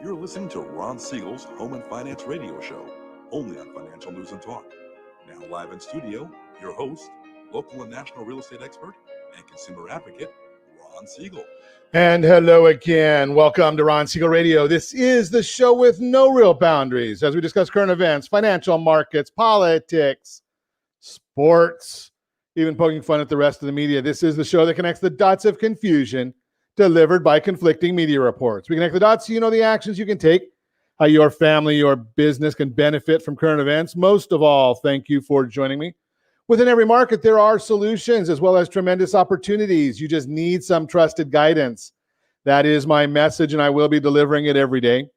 You're listening to Ron Siegel's Home and Finance Radio Show, only on Financial News and Talk. Now live in studio, your host, local and national real estate expert and consumer advocate, Ron Siegel. And hello again. Welcome to Ron Siegel Radio. This is the show with no real boundaries as we discuss current events, financial markets, politics, sports, even poking fun at the rest of the media. This is the show that connects the dots of confusion delivered by conflicting media reports. We connect the dots so you know the actions you can take, how your family, your business can benefit from current events. Most of all, thank you for joining me. Within every market, there are solutions as well as tremendous opportunities. You just need some trusted guidance. That is my message, and I will be delivering it every day.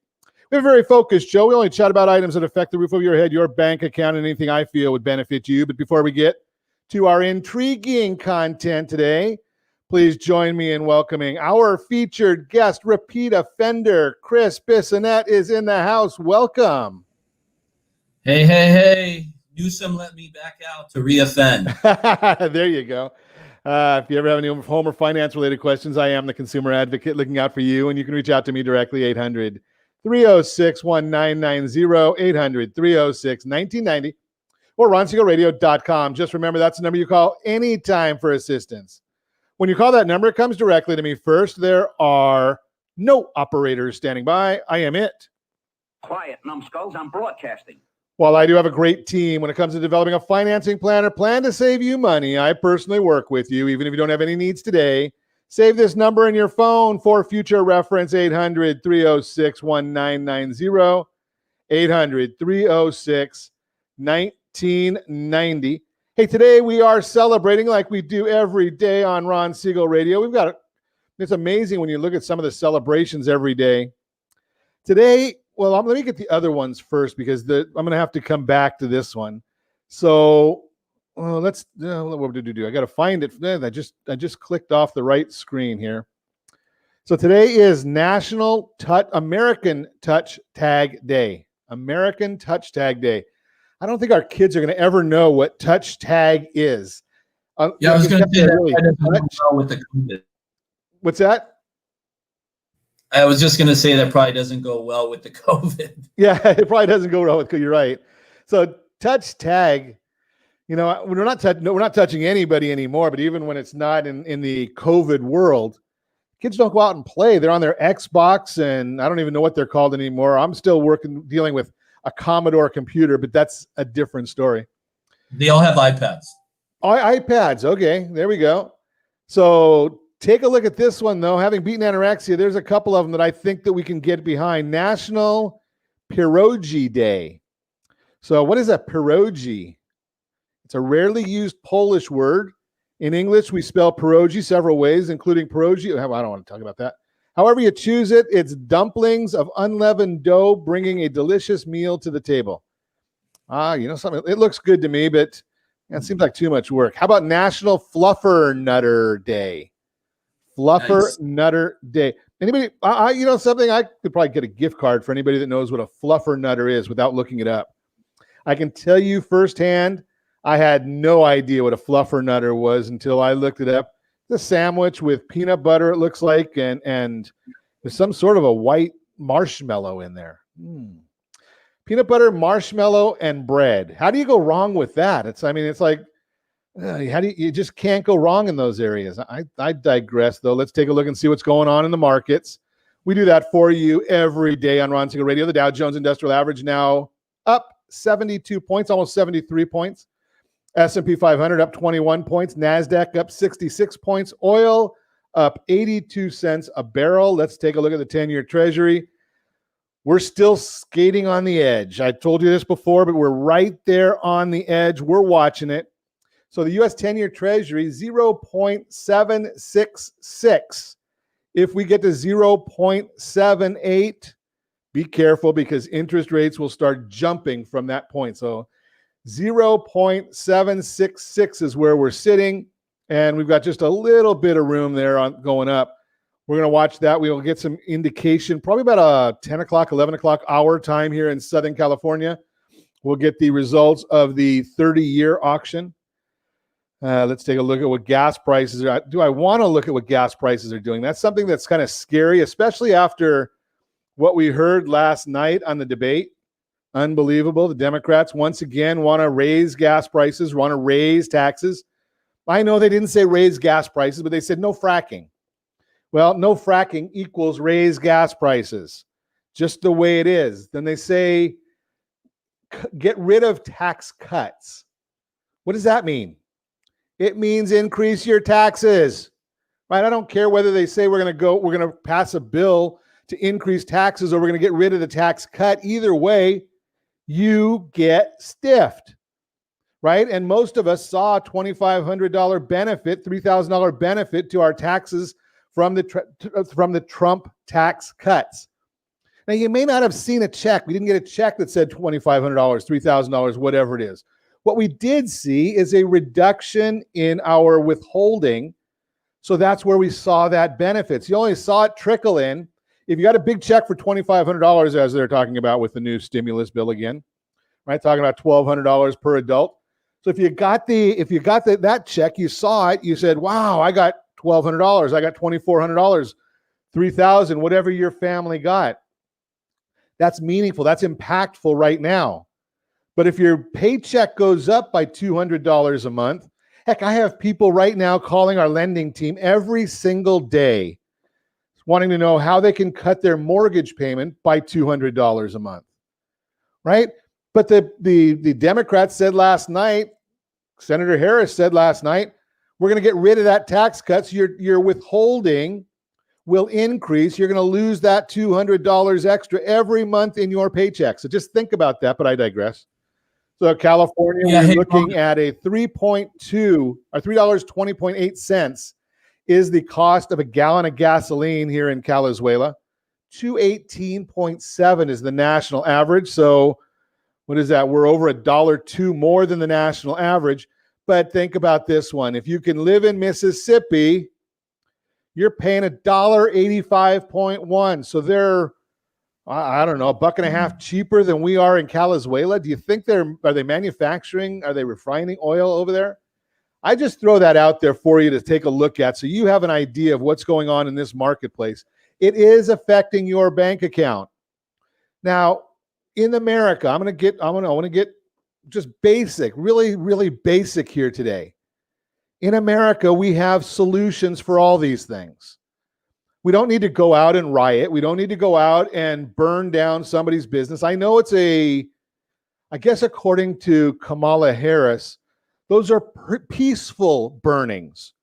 We have a very focused show. We only chat about items that affect the roof over your head, your bank account, and anything I feel would benefit you. But before we get to our intriguing content today, please join me in welcoming our featured guest, repeat offender, Chris Bissonnette is in the house. Welcome. Hey. Newsom let me back out to re-offend. There you go. If you ever have any home or finance related questions, I am the consumer advocate looking out for you, and you can reach out to me directly, 800-306-1990, 800-306-1990, or ronsiegelradio.com. Just remember, that's the number you call anytime for assistance. When you call that number, it comes directly to me first. There are no operators standing by. I am it. Quiet, numbskulls. I'm broadcasting. While I do have a great team when it comes to developing a financing plan or plan to save you money, I personally work with you, even if you don't have any needs today. Save this number in your phone for future reference, 800-306-1990, 800-306-1990. Hey, today we are celebrating like we do every day on Ron Siegel Radio. It's amazing when you look at some of the celebrations every day. Today, well, let me get the other ones first because I'm going to have to come back to this one. So what did we do? I got to find it. I just clicked off the right screen here. So today is American Touch Tag Day. American Touch Tag Day. I don't think our kids are going to ever know what touch tag is. I was going to say that with the COVID. What's that? I was just going to say that probably doesn't go well with the COVID. Yeah, it probably doesn't go well with. You're right. So touch tag, we're not touching anybody anymore. But even when it's not in the COVID world, kids don't go out and play. They're on their Xbox, and I don't even know what they're called anymore. I'm still dealing with a Commodore computer, but that's a different story. They all have iPads. iPads. Okay, there we go. So take a look at this one, though. Having beaten anorexia, there's a couple of them that I think that we can get behind. National Pierogi Day. So what is a pierogi? It's a rarely used Polish word. In English, we spell pierogi several ways, including pierogi. I don't want to talk about that. However you choose it, it's dumplings of unleavened dough bringing a delicious meal to the table. Something. It looks good to me, but it seems like too much work. How about National Fluffer Nutter Day? Nutter Day. Anybody, something, I could probably get a gift card for anybody that knows what a fluffer nutter is without looking it up. I can tell you firsthand, I had no idea what a fluffer nutter was until I looked it up. The sandwich with peanut butter, it looks like, and there's some sort of a white marshmallow in there. Peanut butter, marshmallow, and bread. How do you go wrong with that? It's like, you just can't go wrong in those areas. I digress, though. Let's take a look and see what's going on in the markets. We do that for you every day on Ron Siegel Radio. The Dow Jones Industrial Average now up 72 points, almost 73 points. S&P 500 up 21 points. NASDAQ up 66 points. Oil up 82 cents a barrel. Let's take a look at the 10-year Treasury. We're still skating on the edge. I told you this before, but we're right there on the edge. We're watching it. So the U.S. 10-year Treasury, 0.766. If we get to 0.78, be careful because interest rates will start jumping from that point. So 0.766 is where we're sitting, and we've got just a little bit of room there on going up. We're going to watch that. We will get some indication, probably about a 10 o'clock, 11 o'clock hour time here in Southern California. We'll get the results of the 30-year auction. Let's take a look at what gas prices are. Do I want to look at what gas prices are doing? That's something that's kind of scary, especially after what we heard last night on the debate. Unbelievable. The Democrats once again want to raise gas prices, want to raise taxes. I know they didn't say raise gas prices, but they said no fracking. Well, no fracking equals raise gas prices, just the way it is. Then they say get rid of tax cuts. What does that mean? It means increase your taxes, right? I don't care whether they say we're going to pass a bill to increase taxes or we're going to get rid of the tax cut. Either way, you get stiffed, right? And most of us saw a $2,500 benefit, $3,000 benefit to our taxes from the Trump tax cuts. Now, you may not have seen a check. We didn't get a check that said $2,500, $3,000, whatever it is. What we did see is a reduction in our withholding. So that's where we saw that benefits. You only saw it trickle in. If you got a big check for $2,500, as they're talking about with the new stimulus bill again, right? Talking about $1,200 per adult. So if you got that check, you saw it, you said, wow, I got $1,200, I got $2,400, $3,000, whatever your family got. That's meaningful. That's impactful right now. But if your paycheck goes up by $200 a month, heck, I have people right now calling our lending team every single day wanting to know how they can cut their mortgage payment by $200 a month, right? But the Democrats said last night, Senator Harris said last night, we're going to get rid of that tax cuts. Your withholding will increase. You're going to lose that $200 extra every month in your paycheck. So just think about that, but I digress. So California, we're looking at a $3.20.8 is the cost of a gallon of gasoline here in Calizuela. $2.18.7 is the national average. So what is that? We're over $1.02 more than the national average. But think about this one. If you can live in Mississippi, you're paying $1.85.1. So they're, I don't know, $1.50 cheaper than we are in Calizuela. Do you think are they manufacturing? Are they refining oil over there? I just throw that out there for you to take a look at so you have an idea of what's going on in this marketplace. It is affecting your bank account. Now, in America, I want to get just basic, really, really basic here today. In America, we have solutions for all these things. We don't need to go out and riot. We don't need to go out and burn down somebody's business. I know I guess according to Kamala Harris, those are peaceful burnings.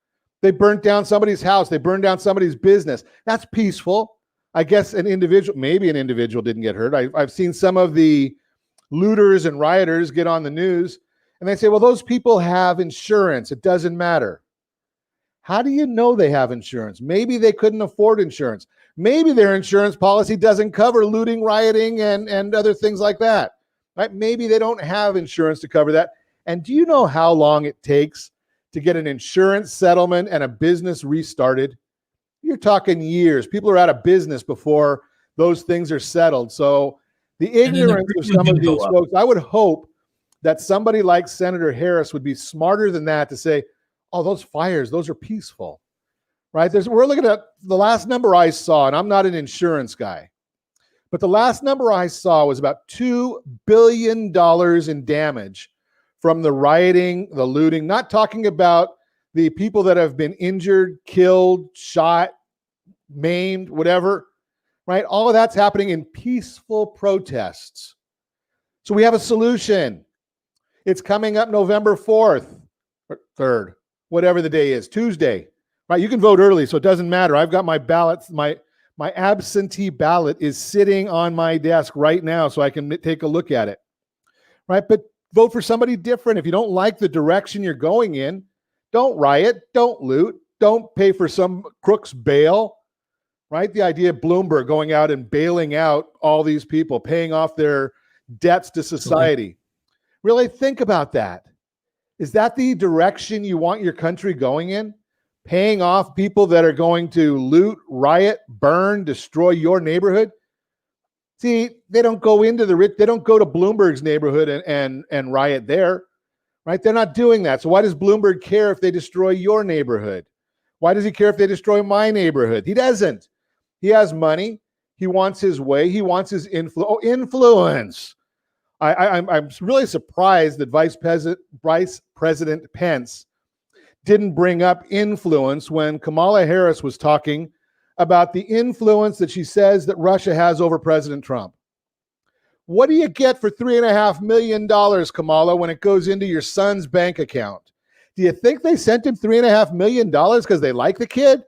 They burnt down somebody's house. They burned down somebody's business. That's peaceful. I guess maybe an individual didn't get hurt. I've seen some of the looters and rioters get on the news and they say, well, those people have insurance. It doesn't matter. How do you know they have insurance? Maybe they couldn't afford insurance. Maybe their insurance policy doesn't cover looting, rioting, and other things like that. Right? Maybe they don't have insurance to cover that. And do you know how long it takes to get an insurance settlement and a business restarted? You're talking years. People are out of business before those things are settled. So the ignorance of some of these folks, I would hope that somebody like Senator Harris would be smarter than that to say, oh, those fires, those are peaceful, right? We're looking at the last number I saw, and I'm not an insurance guy, but the last number I saw was about $2 billion in damage from the rioting, the looting, not talking about the people that have been injured, killed, shot, maimed, whatever, right? All of that's happening in peaceful protests. So we have a solution. It's coming up November 4th or 3rd, whatever the day is, Tuesday, right? You can vote early, so it doesn't matter. I've got my ballots, my absentee ballot is sitting on my desk right now so I can take a look at it, right? But vote for somebody different. If you don't like the direction you're going in, don't riot, don't loot, don't pay for some crook's bail, right? The idea of Bloomberg going out and bailing out all these people, paying off their debts to society. Really think about that. Is that the direction you want your country going in? Paying off people that are going to loot, riot, burn, destroy your neighborhood? See, they don't go into they don't go to Bloomberg's neighborhood and riot there, right? They're not doing that. So why does Bloomberg care if they destroy your neighborhood? Why does he care if they destroy my neighborhood? He doesn't. He has money. He wants his way. He wants his influence. I'm really surprised that Vice President Pence didn't bring up influence when Kamala Harris was talking about the influence that she says that Russia has over President Trump. What do you get for $3.5 million, Kamala, when it goes into your son's bank account? Do you think they sent him $3.5 million because they like the kid?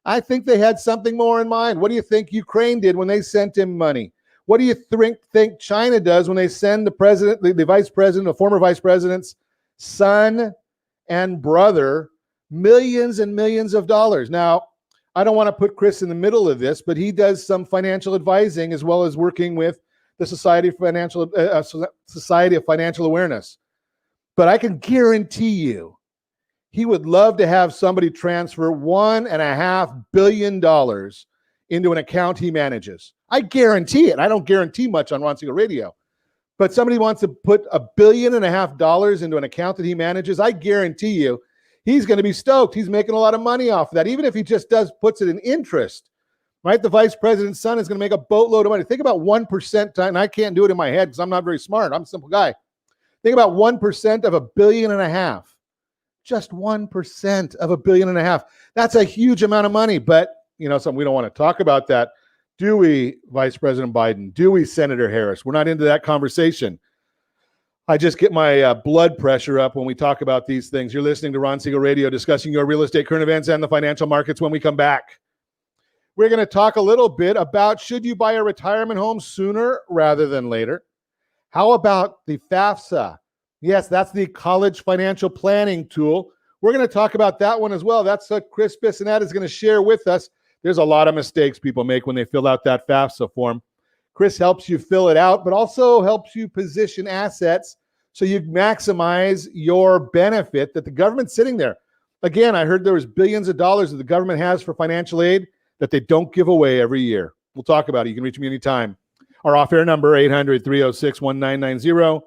I think they had something more in mind. What do you think Ukraine did when they sent him money? What do you think China does when they send the president, the vice president, the former vice president's son and brother millions and millions of dollars? Now, I don't want to put Chris in the middle of this, but he does some financial advising as well as working with the Society of Financial Awareness. But I can guarantee you, he would love to have somebody transfer $1.5 billion into an account he manages. I guarantee it. I don't guarantee much on Ron Siegel Radio. But somebody wants to put $1.5 billion into an account that he manages. I guarantee you, he's going to be stoked. He's making a lot of money off of that, even if he just puts it in interest. Right? The vice president's son is going to make a boatload of money. Think about 1%, and I can't do it in my head because I'm not very smart. I'm a simple guy. Think about 1% of $1.5 billion. Just 1% of $1.5 billion. That's a huge amount of money, but something we don't want to talk about that. Do we, Vice President Biden? Do we, Senator Harris? We're not into that conversation. I just get my blood pressure up when we talk about these things. You're listening to Ron Siegel Radio, discussing your real estate, current events, and the financial markets. When we come back, we're going to talk a little bit about, should you buy a retirement home sooner rather than later? How about the FAFSA? Yes, that's the college financial planning tool. We're going to talk about that one as well. That's what Chris Bissonnette is going to share with us. There's a lot of mistakes people make when they fill out that FAFSA form. Chris helps you fill it out, but also helps you position assets so you maximize your benefit that the government's sitting there. Again, I heard there was billions of dollars that the government has for financial aid that they don't give away every year. We'll talk about it. You can reach me anytime. Our off-air number, 800-306-1990,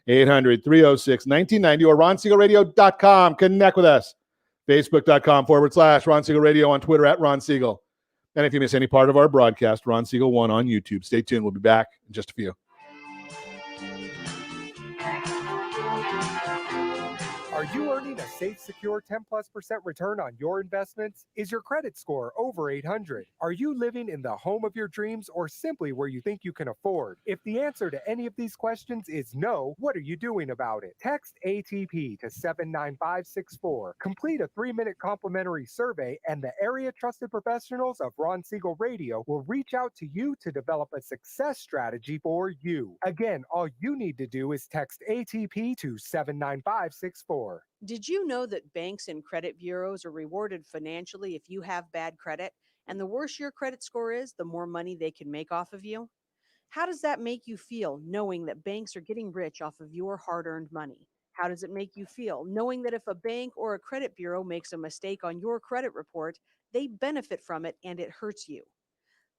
800-306-1990, or ronsiegelradio.com. Connect with us. Facebook.com/Ron Siegel Radio, on Twitter @Ron Siegel. And if you miss any part of our broadcast, Ron Siegel 1 on YouTube. Stay tuned. We'll be back in just a few. Are you earning a safe, secure 10+% return on your investments? Is your credit score over 800? Are you living in the home of your dreams or simply where you think you can afford? If the answer to any of these questions is no, what are you doing about it? Text ATP to 79564. Complete a 3-minute complimentary survey, and the area trusted professionals of Ron Siegel Radio will reach out to you to develop a success strategy for you. Again, all you need to do is text ATP to 79564. Did you know that banks and credit bureaus are rewarded financially if you have bad credit? And the worse your credit score is, the more money they can make off of you? How does that make you feel, knowing that banks are getting rich off of your hard-earned money? How does it make you feel, knowing that if a bank or a credit bureau makes a mistake on your credit report, they benefit from it and it hurts you?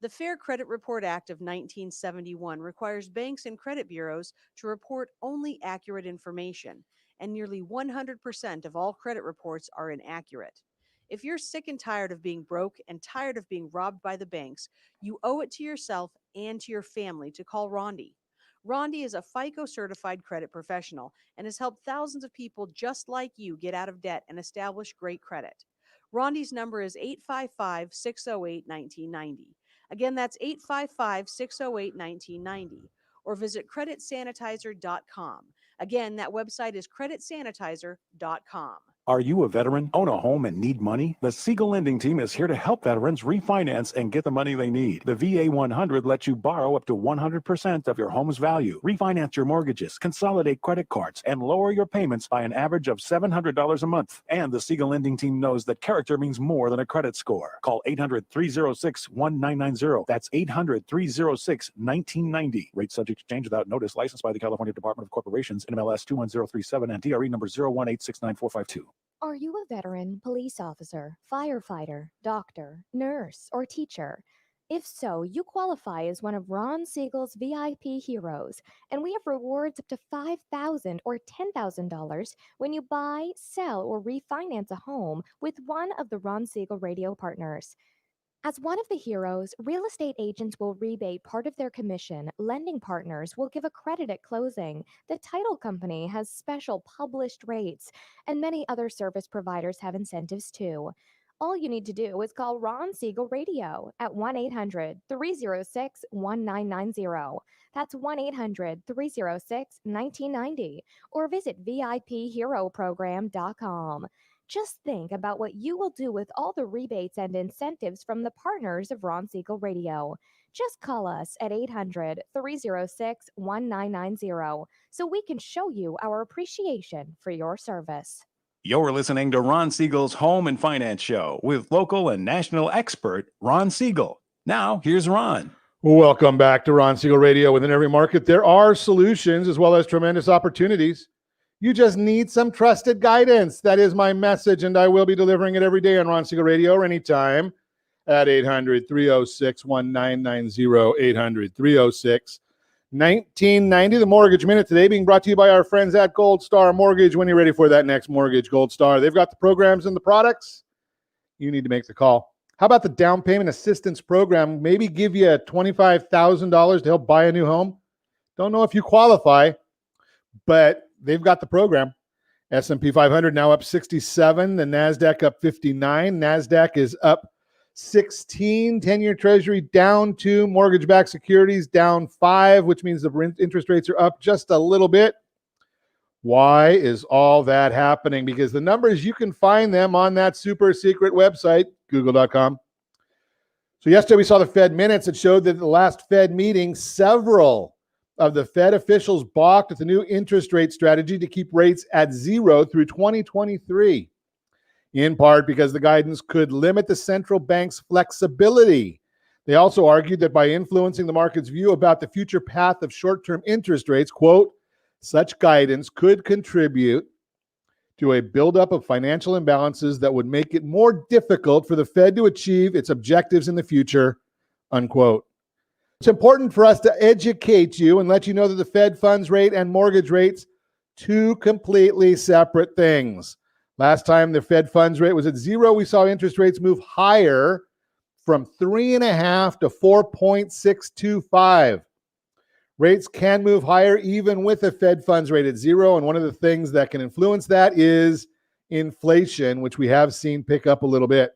The Fair Credit Report Act of 1971 requires banks and credit bureaus to report only accurate information, and nearly 100% of all credit reports are inaccurate. If you're sick and tired of being broke and tired of being robbed by the banks, you owe it to yourself and to your family to call Rondi. Rondi is a FICO certified credit professional and has helped thousands of people just like you get out of debt and establish great credit. Rondi's number is 855-608-1990. Again, that's 855-608-1990. Or visit creditsanitizer.com. Again, that website is creditsanitizer.com. Are you a veteran, own a home, and need money? The Siegel Lending Team is here to help veterans refinance and get the money they need. The VA 100 lets you borrow up to 100% of your home's value, refinance your mortgages, consolidate credit cards, and lower your payments by an average of $700 a month. And the Siegel Lending Team knows that character means more than a credit score. Call 800-306-1990. That's 800-306-1990. Rate subject to change without notice. Licensed by the California Department of Corporations, NMLS 21037, and DRE number 018694452. Are you a veteran, police officer, firefighter, doctor, nurse, or teacher? If so, you qualify as one of Ron Siegel's VIP heroes, and we have rewards up to $5,000 or $10,000 when you buy, sell, or refinance a home with one of the Ron Siegel radio partners. As one of the heroes, real estate agents will rebate part of their commission, lending partners will give a credit at closing, the title company has special published rates, and many other service providers have incentives too. All you need to do is call Ron Siegel Radio at 1-800-306-1990. That's 1-800-306-1990, or visit VIPHeroProgram.com. Just think about what you will do with all the rebates and incentives from the partners of Ron Siegel Radio. Just call us at 800-306-1990 so we can show you our appreciation for your service. You're listening to Ron Siegel's Home and Finance Show with local and national expert Ron Siegel. Now, here's Ron. Welcome back to Ron Siegel Radio. Within every market, there are solutions as well as tremendous opportunities. You just need some trusted guidance. That is my message, and I will be delivering it every day on Ron Siegel Radio or anytime at 800-306-1990, 800-306-1990. The Mortgage Minute today being brought to you by our friends at Gold Star Mortgage. When you're ready for that next mortgage, Gold Star. They've got the programs and the products. You need to make the call. How about the down payment assistance program? Maybe give you $25,000 to help buy a new home. Don't know if you qualify, but they've got the program. S&P 500 now up 67. The NASDAQ up 59. NASDAQ is up 16. 10-year Treasury down 2. Mortgage-backed securities down 5, which means the interest rates are up just a little bit. Why is all that happening? Because the numbers, you can find them on that super secret website, google.com. So yesterday we saw the Fed minutes. It showed that at the last Fed meeting, several of the Fed officials balked at the new interest rate strategy to keep rates at 0 through 2023, in part because the guidance could limit the central bank's flexibility. They also argued that by influencing the market's view about the future path of short-term interest rates, quote, such guidance could contribute to a buildup of financial imbalances that would make it more difficult for the Fed to achieve its objectives in the future, unquote. It's important for us to educate you and let you know that the Fed funds rate and mortgage rates, two completely separate things. Last time the Fed funds rate was at 0, we saw interest rates move higher from 3.5 to 4.625. Rates can move higher even with a Fed funds rate at 0, and one of the things that can influence that is inflation, which we have seen pick up a little bit.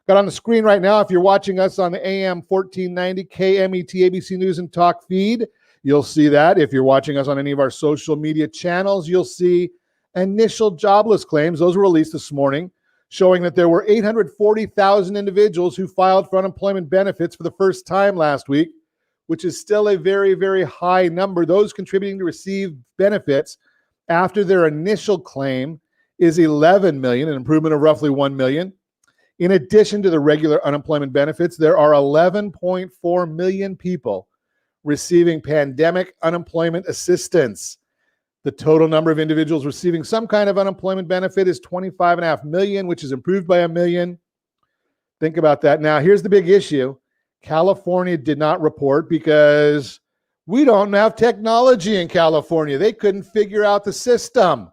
Got on the screen right now, if you're watching us on the AM 1490 KMET ABC News and Talk feed, you'll see that. If you're watching us on any of our social media channels, you'll see initial jobless claims. Those were released this morning, showing that there were 840,000 individuals who filed for unemployment benefits for the first time last week, which is still a very, very high number. Those contributing to receive benefits after their initial claim is 11 million, an improvement of roughly 1 million. In addition to the regular unemployment benefits, there are 11.4 million people receiving pandemic unemployment assistance. The total number of individuals receiving some kind of unemployment benefit is 25.5 million, which is improved by 1 million. Think about that. Now, here's the big issue. California did not report because we don't have technology in California. They couldn't figure out the system.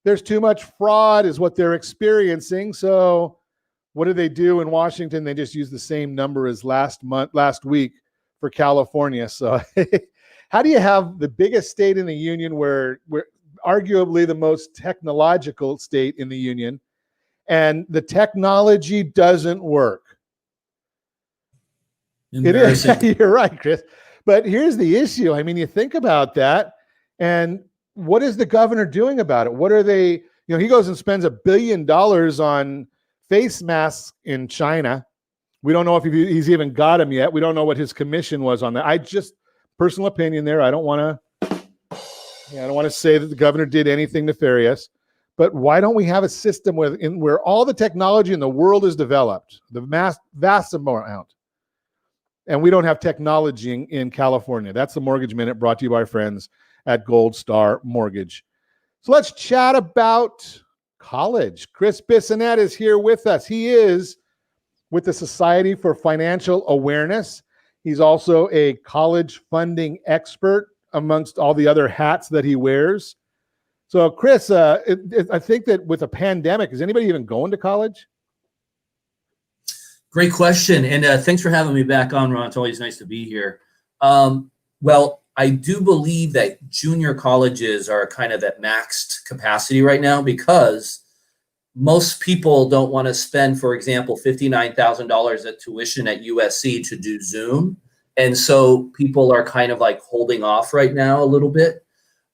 There's too much fraud is what they're experiencing. So what do they do in Washington? They just use the same number as last week for California. So how do you have the biggest state in the union where we're arguably the most technological state in the union, and the technology doesn't work? It is. You're right, Chris. But here's the issue. I mean, you think about that, and what is the governor doing about it? What are they, he goes and spends $1 billion on face masks in China. We don't know if he's even got them yet. We don't know what his commission was on that. I just, personal opinion there, I don't want to say that the governor did anything nefarious, but why don't we have a system where all the technology in the world is developed, the vast amount, and we don't have technology in California? That's the Mortgage Minute, brought to you by our friends at Gold Star Mortgage. So let's chat about college. Chris Bissonnette is here with us. He is with the Society for Financial Awareness. He's also a college funding expert amongst all the other hats that he wears. So, Chris, I think that with a pandemic, is anybody even going to college? Great question. And thanks for having me back on, Ron. It's always nice to be here. Well, I do believe that junior colleges are kind of at maxed capacity right now because most people don't want to spend, for example, $59,000 at tuition at USC to do Zoom. And so people are kind of like holding off right now a little bit.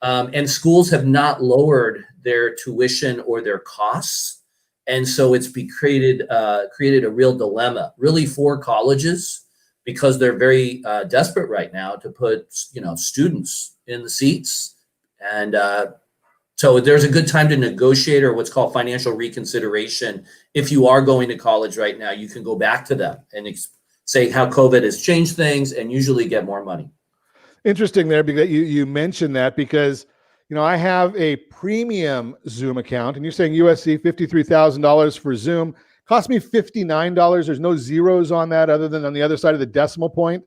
And schools have not lowered their tuition or their costs. And so it's created a real dilemma really for colleges because they're very desperate right now to put, students in the seats. And so there's a good time to negotiate or what's called financial reconsideration. If you are going to college right now, you can go back to them and say how COVID has changed things and usually get more money. Interesting there because you mentioned that because, I have a premium Zoom account and you're saying USC, $53,000 for Zoom. Cost me $59. There's no zeros on that other than on the other side of the decimal point.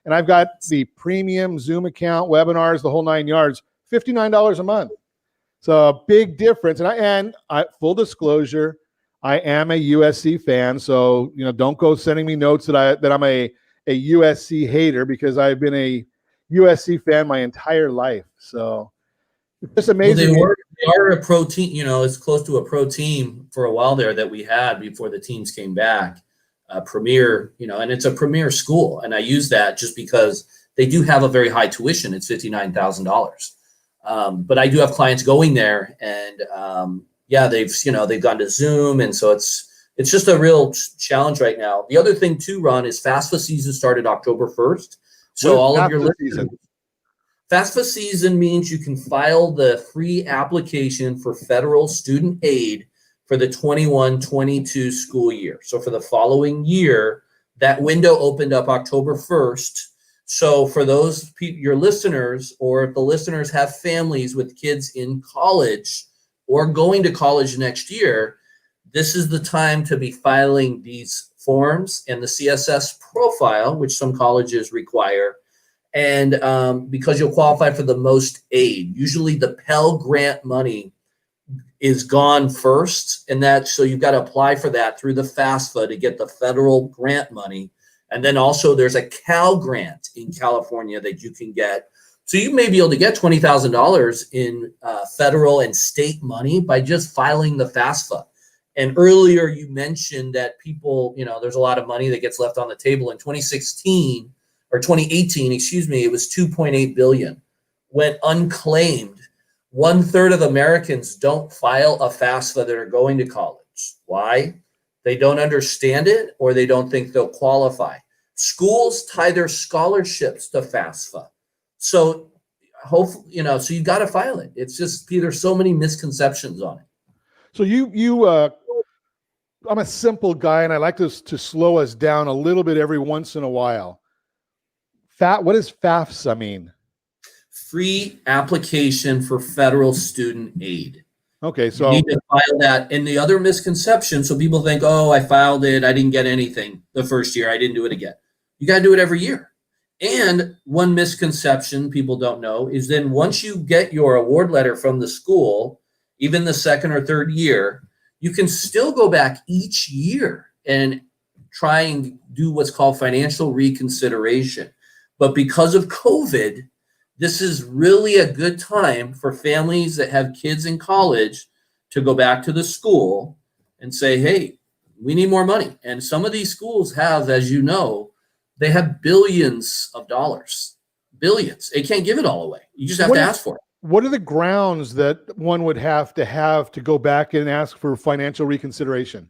And I've got the premium Zoom account, webinars, the whole 9 yards, $59 a month. So a big difference. And I full disclosure, I am a USC fan. So, don't go sending me notes that I'm a USC hater because I've been a USC fan my entire life. So it's just amazing. Well, they are a pro team, it's close to a pro team for a while there that we had before the teams came back. Premier, and it's a premier school. And I use that just because they do have a very high tuition. It's $59,000. But I do have clients going there and they've gone to Zoom. And so it's just a real challenge right now. The other thing too, Ron, is FAFSA season started October 1st. So all of your listeners, FAFSA season means you can file the free application for federal student aid for the 21-22 school year. So for the following year, that window opened up October 1st. So for those your listeners, or if the listeners have families with kids in college or going to college next year, this is the time to be filing these forms and the CSS profile, which some colleges require. And because you'll qualify for the most aid, usually the Pell Grant money is gone first. And so you've got to apply for that through the FAFSA to get the federal grant money. And then also there's a Cal Grant in California that you can get. So you may be able to get $20,000 in federal and state money by just filing the FAFSA. And earlier you mentioned that people, there's a lot of money that gets left on the table. In 2018, it was $2.8 billion went unclaimed. 1/3 of Americans don't file a FAFSA that are going to college. Why? They don't understand it or they don't think they'll qualify. Schools tie their scholarships to FAFSA. So hopefully, so you got to file it. It's just, there's so many misconceptions on it. So I'm a simple guy and I like to slow us down a little bit every once in a while. What does FAFSA mean? Free application for federal student aid. Okay, so you need to file that. And the other misconception, so people think, oh, I filed it, I didn't get anything the first year, I didn't do it again. You got to do it every year. And one misconception people don't know is then once you get your award letter from the school, even the second or third year, you can still go back each year and try and do what's called financial reconsideration. But because of COVID, this is really a good time for families that have kids in college to go back to the school and say, hey, we need more money. And some of these schools have, as you know, they have billions of dollars, billions. They can't give it all away. You just have to ask for it. What are the grounds that one would have to go back and ask for financial reconsideration?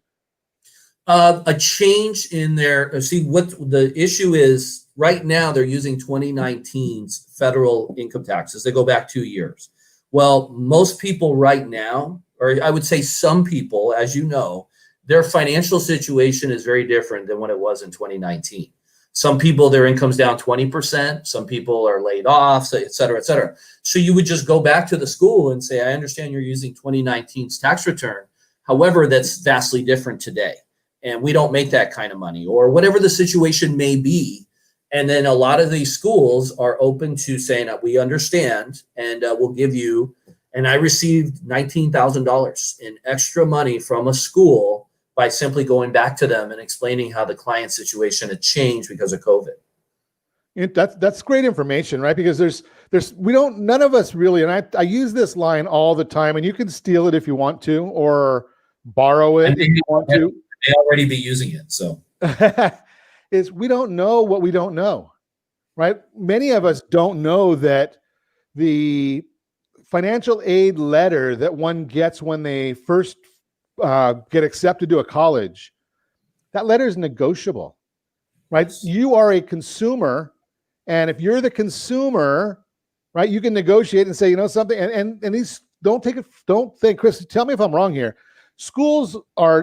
A change in their, what the issue is right now, they're using 2019's federal income taxes. They go back 2 years. Well, most people right now, or I would say some people, as you know, their financial situation is very different than what it was in 2019. Some people, their income's down 20%. Some people are laid off, et cetera, et cetera. So you would just go back to the school and say, I understand you're using 2019's tax return. However, that's vastly different today. and we don't make that kind of money, or whatever the situation may be. And then a lot of these schools are open to saying that we understand and we'll give you. And I received $19,000 in extra money from a school by simply going back to them and explaining how the client situation had changed because of COVID. That's great information, right? Because none of us really, and I use this line all the time, and you can steal it if you want to, or borrow it if you want to. They already be using it, so. Is we don't know what we don't know, right? Many of us don't know that the financial aid letter that one gets when they first get accepted to a college, that letter is negotiable, right? You are a consumer, and if you're the consumer, right, you can negotiate and say, you know something, and these don't think, Chris, tell me if I'm wrong here. Schools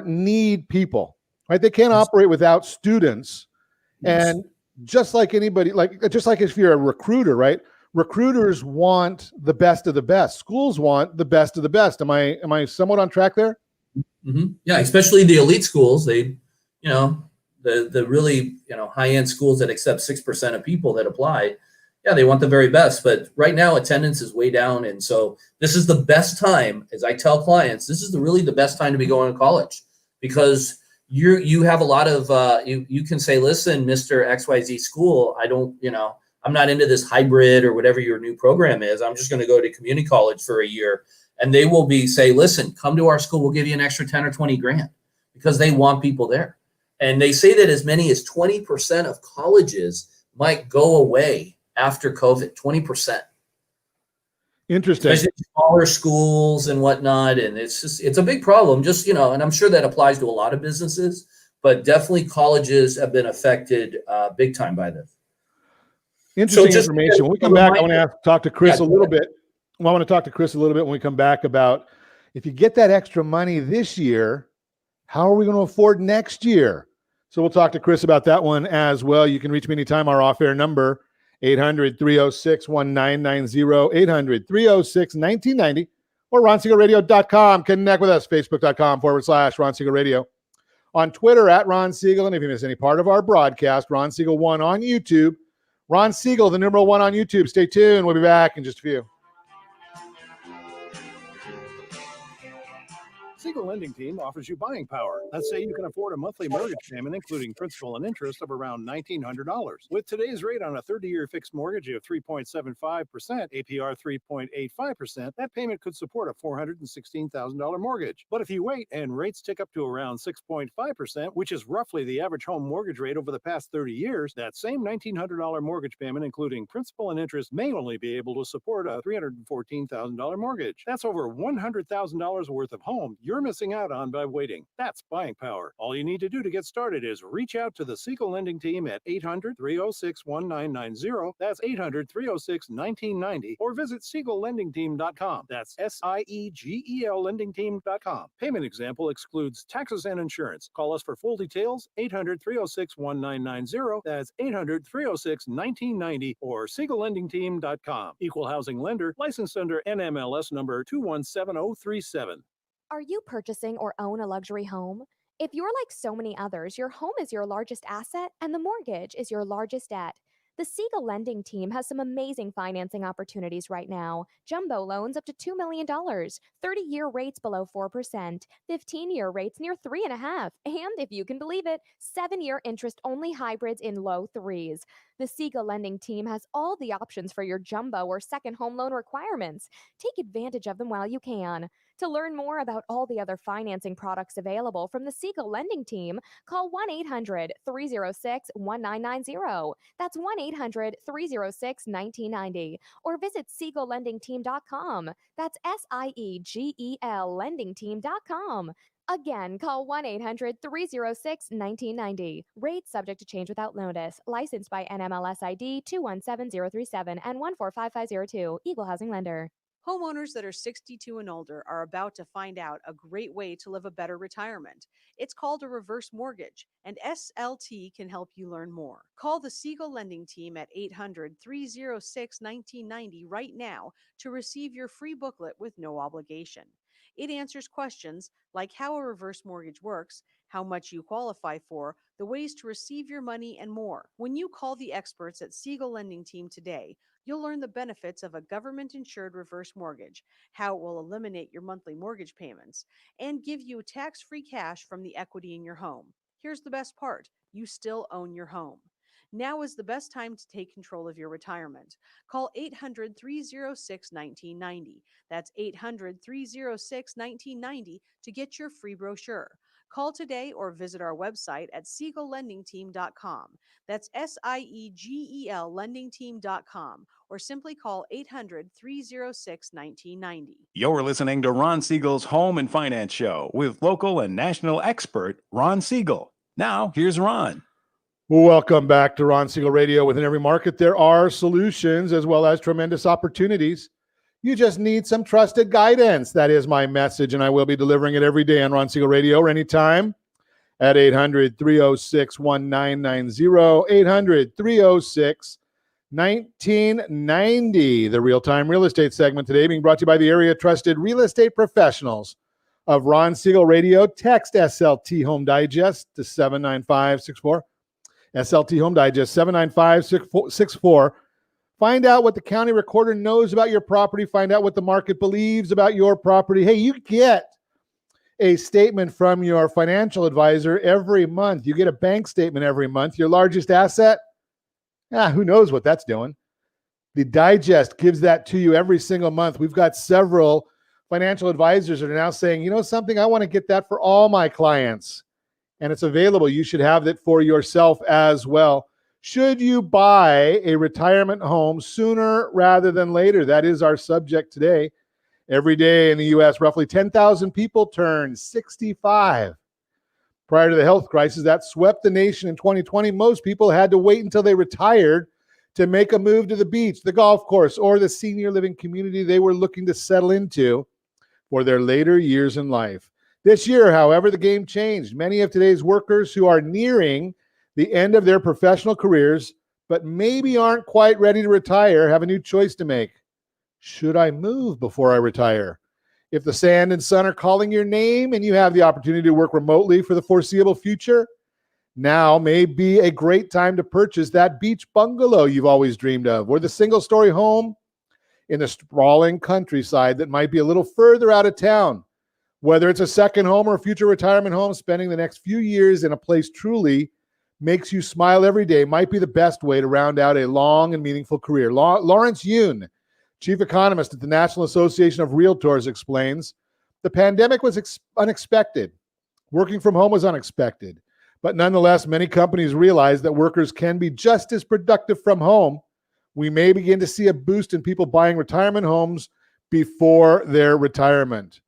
need people, right? They can't operate without students. Yes. And just like anybody, just like if you're a recruiter, right? Recruiters want the best of the best. Schools want the best of the best. Am I somewhat on track there? Mm-hmm. Yeah, especially the elite schools. They, the really, high-end schools that accept 6% of people that apply. Yeah, they want the very best. But right now, attendance is way down. And so this is the best time, as I tell clients, this is really the best time to be going to college, because you have a lot of, you can say, listen, Mr. XYZ school, I'm not into this hybrid or whatever your new program is. I'm just going to go to community college for a year. And they will say, listen, come to our school. We'll give you an extra 10 or 20 grand, because they want people there. And they say that as many as 20% of colleges might go away after COVID, 20%. Interesting. Especially smaller schools and whatnot. And it's a big problem, and I'm sure that applies to a lot of businesses, but definitely colleges have been affected big time by this. Interesting information. When we come back, I want to talk to Chris a little bit. I want to talk to Chris a little bit when we come back about, if you get that extra money this year, how are we going to afford next year? So we'll talk to Chris about that one as well. You can reach me anytime. Our off-air number, 800-306-1990, 800-306-1990, or RonSiegelRadio.com. Connect with us, Facebook.com/Ron Siegel Radio. On Twitter, @Ron Siegel. And if you miss any part of our broadcast, Ron Siegel 1 on YouTube. Ron Siegel, the numeral 1 on YouTube. Stay tuned. We'll be back in just a few. Siegel Lending Team offers you buying power. Let's say you can afford a monthly mortgage payment, including principal and interest, of around $1,900. With today's rate on a 30-year fixed mortgage of 3.75%, APR 3.85%, that payment could support a $416,000 mortgage. But if you wait and rates tick up to around 6.5%, which is roughly the average home mortgage rate over the past 30 years, that same $1,900 mortgage payment, including principal and interest, may only be able to support a $314,000 mortgage. That's over $100,000 worth of home you're missing out on by waiting. That's buying power. All you need to do to get started is reach out to the Siegel Lending Team at 800-306-1990. That's 800-306-1990. Or visit SiegelLendingTeam.com. That's SIEGEL LendingTeam.com. Payment example excludes taxes and insurance. Call us for full details. 800-306-1990. That's 800-306-1990 or SiegelLendingTeam.com. Equal housing lender. Licensed under NMLS number 217037. Are you purchasing or own a luxury home? If you're like so many others, your home is your largest asset and the mortgage is your largest debt. The Siegel Lending Team has some amazing financing opportunities right now. Jumbo loans up to $2 million, 30-year rates below 4%, 15-year rates near 3.5%, and if you can believe it, 7-year interest-only hybrids in low 3s. The Siegel Lending Team has all the options for your jumbo or second home loan requirements. Take advantage of them while you can. To learn more about all the other financing products available from the Siegel Lending Team, call 1-800-306-1990. That's 1-800-306-1990. Or visit SiegelLendingTeam.com. That's SIEGEL LendingTeam.com. Again, call 1-800-306-1990. Rates subject to change without notice. Licensed by NMLS ID 217037 and 145502. Equal housing lender. Homeowners that are 62 and older are about to find out a great way to live a better retirement. It's called a reverse mortgage, and SLT can help you learn more. Call the Siegel Lending Team at 800-306-1990 right now to receive your free booklet with no obligation. It answers questions like how a reverse mortgage works, how much you qualify for, the ways to receive your money, and more. When you call the experts at Siegel Lending Team today, you'll learn the benefits of a government-insured reverse mortgage, how it will eliminate your monthly mortgage payments, and give you tax-free cash from the equity in your home. Here's the best part: you still own your home. Now is the best time to take control of your retirement. Call 800-306-1990. That's 800-306-1990 to get your free brochure. Call today or visit our website at SiegelLendingTeam.com. That's SIEGEL LendingTeam.com, or simply call 800-306-1990. You're listening to Ron Siegel's Home and Finance Show with local and national expert Ron Siegel. Now, here's Ron. Welcome back to Ron Siegel Radio. Within every market, there are solutions as well as tremendous opportunities. You just need some trusted guidance. That is my message, and I will be delivering it every day on Ron Siegel Radio or anytime at 800-306-1990, 800-306-1990. The real-time real estate segment today being brought to you by the area trusted real estate professionals of Ron Siegel Radio. Text SLT Home Digest to 79564. SLT Home Digest 79564. Find out what the county recorder knows about your property. Find out what the market believes about your property. Hey, you get a statement from your financial advisor every month. You get a bank statement every month. Your largest asset? Who knows what that's doing? The digest gives that to you every single month. We've got several financial advisors that are now saying, you know something, I want to get that for all my clients. And it's available. You should have it for yourself as well. Should you buy a retirement home sooner rather than later? That is our subject today. Every day in the U.S., roughly 10,000 people turn 65. Prior to the health crisis that swept the nation in 2020, most people had to wait until they retired to make a move to the beach, the golf course, or the senior living community they were looking to settle into for their later years in life. This year, however, the game changed. Many of today's workers who are nearing the end of their professional careers, but maybe aren't quite ready to retire, have a new choice to make. Should I move before I retire? If the sand and sun are calling your name and you have the opportunity to work remotely for the foreseeable future, now may be a great time to purchase that beach bungalow you've always dreamed of, or the single-story home in the sprawling countryside that might be a little further out of town. Whether it's a second home or a future retirement home, spending the next few years in a place truly makes you smile every day might be the best way to round out a long and meaningful career. Lawrence Yoon, chief economist at the National Association of Realtors, explains, the pandemic was unexpected. Working from home was unexpected. But nonetheless, many companies realize that workers can be just as productive from home. We may begin to see a boost in people buying retirement homes before their retirement.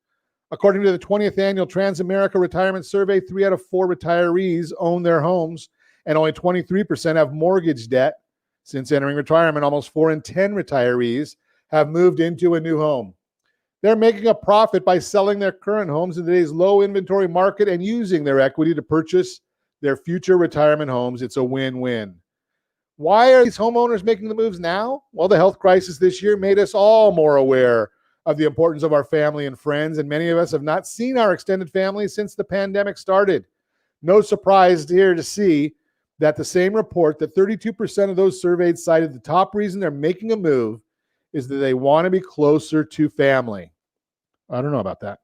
According to the 20th Annual Transamerica Retirement Survey, 3 out of 4 retirees own their homes, and only 23% have mortgage debt. Since entering retirement, almost 4 in 10 retirees have moved into a new home. They're making a profit by selling their current homes in today's low inventory market and using their equity to purchase their future retirement homes. It's a win-win. Why are these homeowners making the moves now? Well, the health crisis this year made us all more aware of the importance of our family and friends, and many of us have not seen our extended family since the pandemic started. No surprise here to see that the same report that 32% of those surveyed cited the top reason they're making a move is that they want to be closer to family. I don't know about that.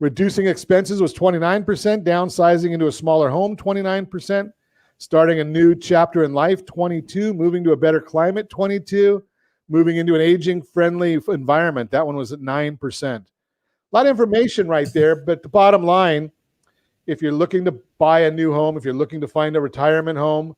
Reducing expenses was 29%, downsizing into a smaller home, 29%, starting a new chapter in life, 22%, moving to a better climate, 22%, moving into an aging-friendly environment, that one was at 9%. A lot of information right there, but the bottom line, if you're looking to buy a new home, if you're looking to find a retirement home,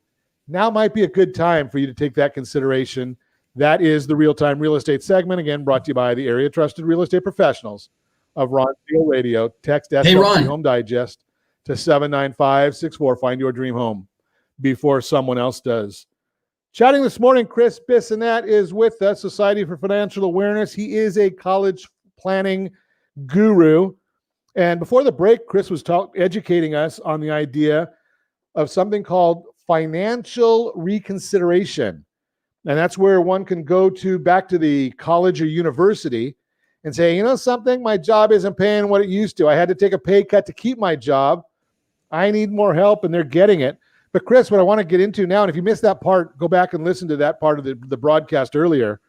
now might be a good time for you to take that consideration. That is the Real-Time Real Estate segment, again, brought to you by the area trusted real estate professionals of Ron Siegel Radio. Text SLT Home Digest to 79564. Find your dream home before someone else does. Chatting this morning, Chris Bissonnette is with us, Society for Financial Awareness. He is a college planning guru. And before the break, Chris was educating us on the idea of something called financial reconsideration. And that's where one can go to back to the college or university and say, you know something, my job isn't paying what it used to. I had to take a pay cut to keep my job. I need more help, and they're getting it. But Chris, what I want to get into now, and if you missed that part, go back and listen to that part of the broadcast earlier.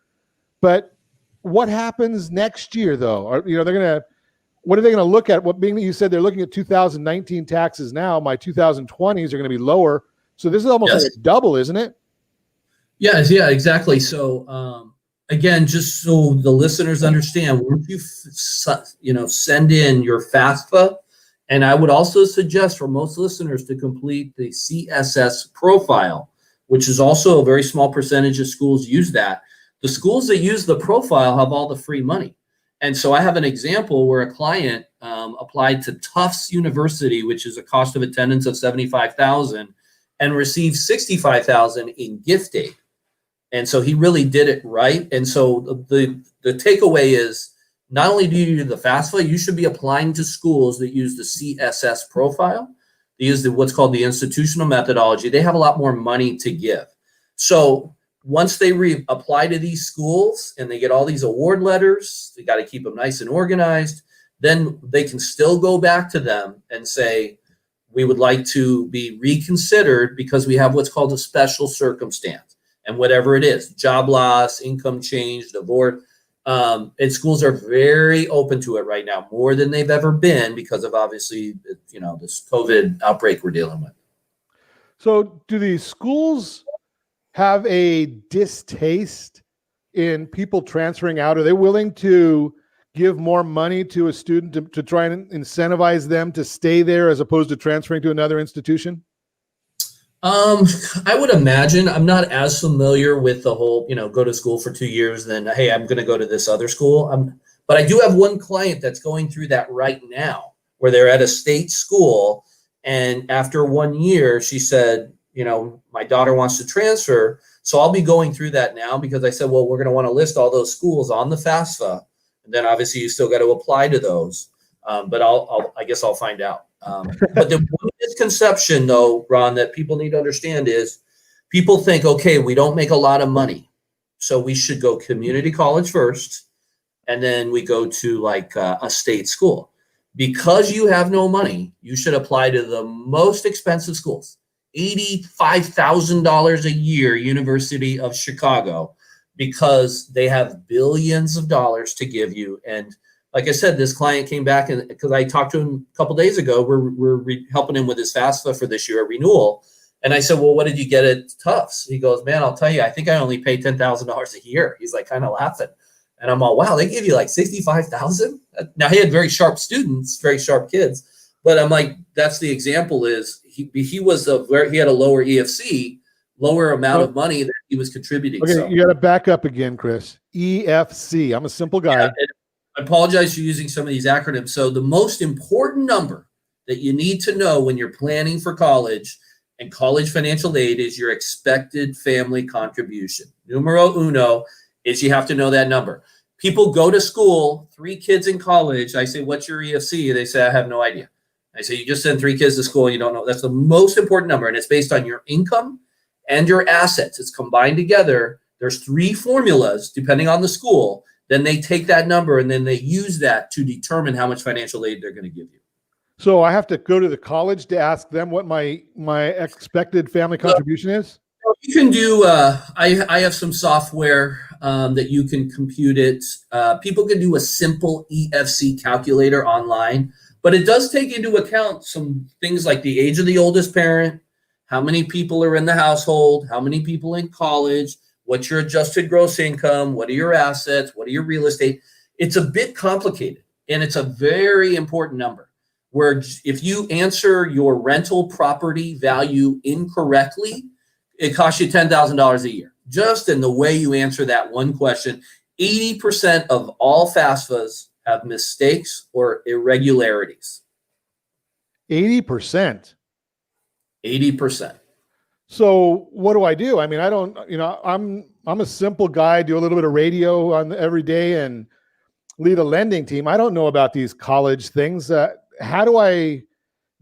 But what happens next year, though? What are they going to look at? What being that you said they're looking at 2019 taxes now, my 2020s are going to be lower. So this is almost like a double, isn't it? Yes, yeah, exactly. So again, just so the listeners understand, once you send in your FAFSA, and I would also suggest for most listeners to complete the CSS profile, which is also a very small percentage of schools use that. The schools that use the profile have all the free money. And so I have an example where a client applied to Tufts University, which is a cost of attendance of $75,000, and received $65,000 in gift aid. And so he really did it right. And so the takeaway is, not only do you do the FAFSA, you should be applying to schools that use the CSS profile. They use what's called the institutional methodology. They have a lot more money to give. So once they apply to these schools and they get all these award letters, they got to keep them nice and organized. Then they can still go back to them and say, we would like to be reconsidered because we have what's called a special circumstance. And whatever it is, job loss, income change, divorce, and schools are very open to it right now, more than they've ever been because of obviously, this COVID outbreak we're dealing with. So do these schools have a distaste in people transferring out? Are they willing to give more money to a student to try and incentivize them to stay there as opposed to transferring to another institution? I would imagine. I'm not as familiar with the whole, go to school for 2 years, then, hey, I'm going to go to this other school. But I do have one client that's going through that right now, where they're at a state school. And after 1 year, she said, my daughter wants to transfer. So I'll be going through that now because I said, well, we're going to want to list all those schools on the FAFSA. And then obviously you still got to apply to those. But I guess I'll find out. But the one misconception, though, Ron, that people need to understand is people think, okay, we don't make a lot of money, so we should go community college first, and then we go to like a state school. Because you have no money, you should apply to the most expensive schools, $85,000 a year, University of Chicago, because they have billions of dollars to give you. And like I said, this client came back, and because I talked to him a couple days ago, we're helping him with his FAFSA for this year, a renewal. And I said, well, what did you get at Tufts? He goes, man, I'll tell you, I think I only pay $10,000 a year. He's like kind of laughing. And I'm all, wow, they give you like $65,000? Now, he had very sharp students, very sharp kids. But I'm like, that's the example is he had a lower EFC, lower amount of money that he was contributing. Okay, so you got to back up again, Chris. EFC. I'm a simple guy. Yeah, I apologize for using some of these acronyms. So the most important number that you need to know when you're planning for college and college financial aid is your expected family contribution. Numero uno is you have to know that number. People go to school, 3 kids in college. I say, what's your EFC? They say, I have no idea. I say, you just send 3 kids to school and you don't know. That's the most important number. And it's based on your income and your assets. It's combined together. There's 3 formulas depending on the school. Then they take that number and then they use that to determine how much financial aid they're going to give you. So I have to go to the college to ask them what my expected family contribution is? You can do, I have some software that you can compute it. People can do a simple EFC calculator online, but it does take into account some things like the age of the oldest parent, how many people are in the household, how many people in college, what's your adjusted gross income, what are your assets, what are your real estate. It's a bit complicated, and it's a very important number where if you answer your rental property value incorrectly, it costs you $10,000 a year. Just in the way you answer that one question. 80% of all FAFSAs have mistakes or irregularities. 80%? 80%. So what do I do? I mean, I don't, I'm a simple guy, do a little bit of radio on every day and lead a lending team. I don't know about these college things. How do I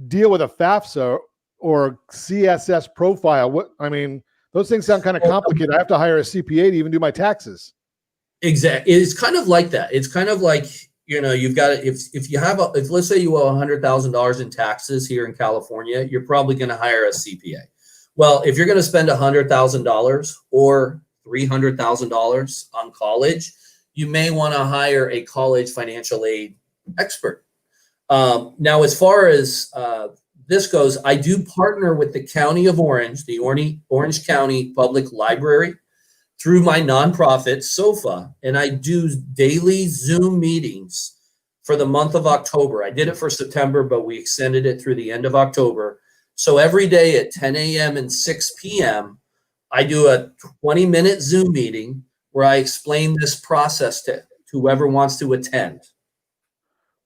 deal with a FAFSA or CSS profile? Those things sound kind of complicated. I have to hire a CPA to even do my taxes. Exactly. It's kind of like that. It's kind of like, you've got to, if let's say you owe $100,000 in taxes here in California, you're probably going to hire a CPA. Well, if you're going to spend $100,000 or $300,000 on college, you may want to hire a college financial aid expert. Now, as far as this goes, I do partner with the County of Orange, the Orange County Public Library, through my nonprofit, SOFA, and I do daily Zoom meetings for the month of October. I did it for September, but we extended it through the end of October. So every day at 10 a.m. and 6 p.m., I do a 20-minute Zoom meeting where I explain this process to whoever wants to attend.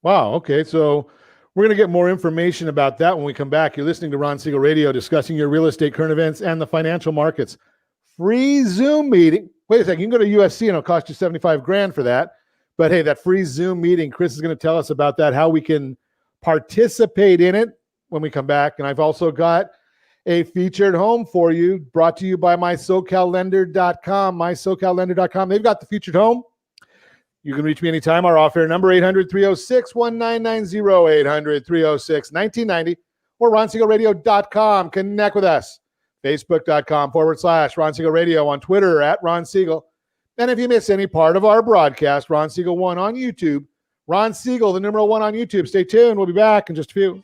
Wow. Okay. So we're going to get more information about that when we come back. You're listening to Ron Siegel Radio, discussing your real estate, current events, and the financial markets. Free Zoom meeting. Wait a second. You can go to USC and it'll cost you $75,000 for that. But hey, that free Zoom meeting, Chris is going to tell us about that, how we can participate in it when we come back. And I've also got a featured home for you, brought to you by mysocallender.com. Mysocallender.com. They've got the featured home. You can reach me anytime. Our off-air number, 800-306-1990, 800-306-1990, or ronsiegelradio.com. Connect with us. Facebook.com/Ron Siegel Radio, on Twitter @Ron Siegel. And if you miss any part of our broadcast, Ron Siegel 1 on YouTube. Ron Siegel, the number 1 on YouTube. Stay tuned. We'll be back in just a few.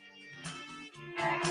Are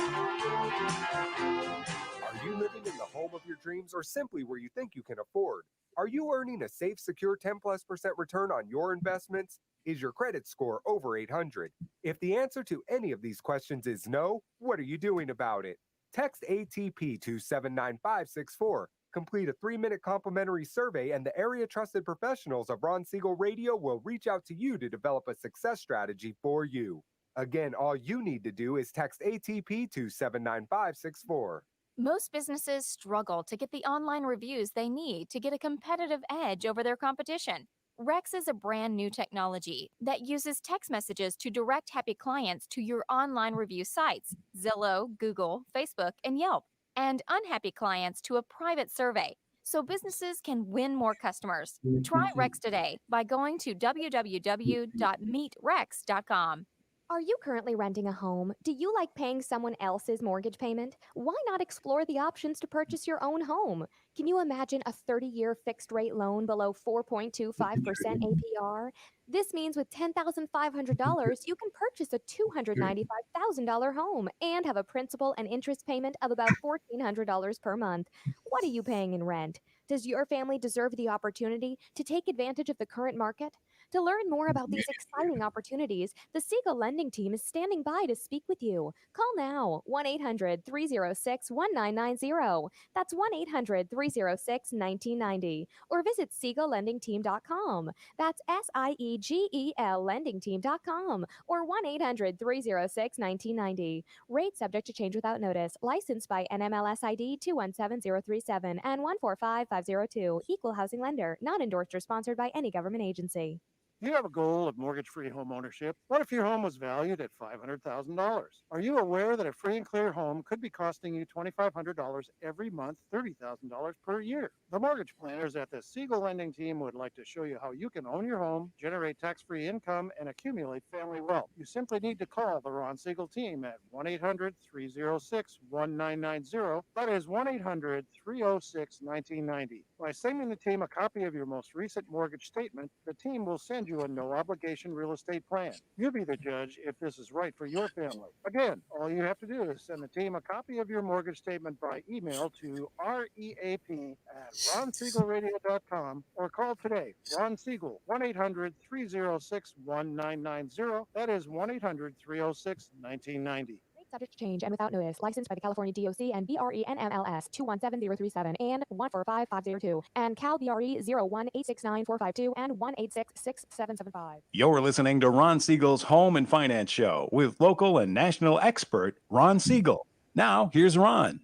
you living in the home of your dreams or simply where you think you can afford? Are you earning a safe, secure 10+% return on your investments? Is your credit score over 800? If the answer to any of these questions is no, what are you doing about it? Text ATP to 79564. Complete a 3-minute complimentary survey, and the area trusted professionals of Ron Siegel Radio will reach out to you to develop a success strategy for you. Again, all you need to do is text ATP to 79564. Most businesses struggle to get the online reviews they need to get a competitive edge over their competition. Rex is a brand new technology that uses text messages to direct happy clients to your online review sites, Zillow, Google, Facebook, and Yelp, and unhappy clients to a private survey, so businesses can win more customers. Try Rex today by going to www.meetrex.com. Are you currently renting a home? Do you like paying someone else's mortgage payment? Why not explore the options to purchase your own home? Can you imagine a 30-year fixed-rate loan below 4.25% APR? This means with $10,500, you can purchase a $295,000 home and have a principal and interest payment of about $1,400 per month. What are you paying in rent? Does your family deserve the opportunity to take advantage of the current market? To learn more about these exciting opportunities, the Siegel Lending Team is standing by to speak with you. Call now, 1-800-306-1990. That's 1-800-306-1990. Or visit SiegelLendingTeam.com. That's SIEGEL LendingTeam.com. Or 1-800-306-1990. Rate subject to change without notice. Licensed by NMLS ID 217037 and 145502. Equal housing lender. Not endorsed or sponsored by any government agency. You have a goal of mortgage-free home ownership. What if your home was valued at $500,000? Are you aware that a free and clear home could be costing you $2,500 every month, $30,000 per year? The mortgage planners at the Siegel Lending Team would like to show you how you can own your home, generate tax-free income, and accumulate family wealth. You simply need to call the Ron Siegel Team at 1-800-306-1990. That is 1-800-306-1990. By sending the team a copy of your most recent mortgage statement, the team will send you a no-obligation real estate plan. You be the judge if this is right for your family. Again, all you have to do is send the team a copy of your mortgage statement by email to reap@ronsiegelradio.com or call today. Ron Siegel, 1-800-306-1990. That is 1-800-306-1990. Subject to change and without notice. Licensed by the California DOC and BRE NMLS 217037 and 145502 and Cal BRE 01869452 and 1866775. You're listening to Ron Siegel's Home and Finance Show with local and national expert Ron Siegel. Now, here's Ron.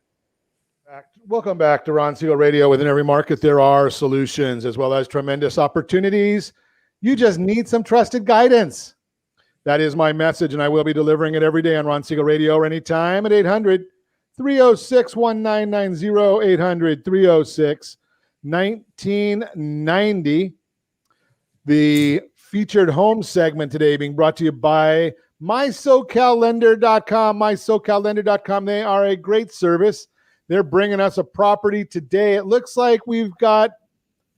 Welcome back to Ron Siegel Radio. Within every market, there are solutions as well as tremendous opportunities. You just need some trusted guidance. That is my message, and I will be delivering it every day on Ron Siegel Radio or anytime at 800-306-1990, 800-306-1990. The featured home segment today being brought to you by MySoCalLender.com. MySoCalLender.com. They are a great service. They're bringing us a property today. It looks like we've got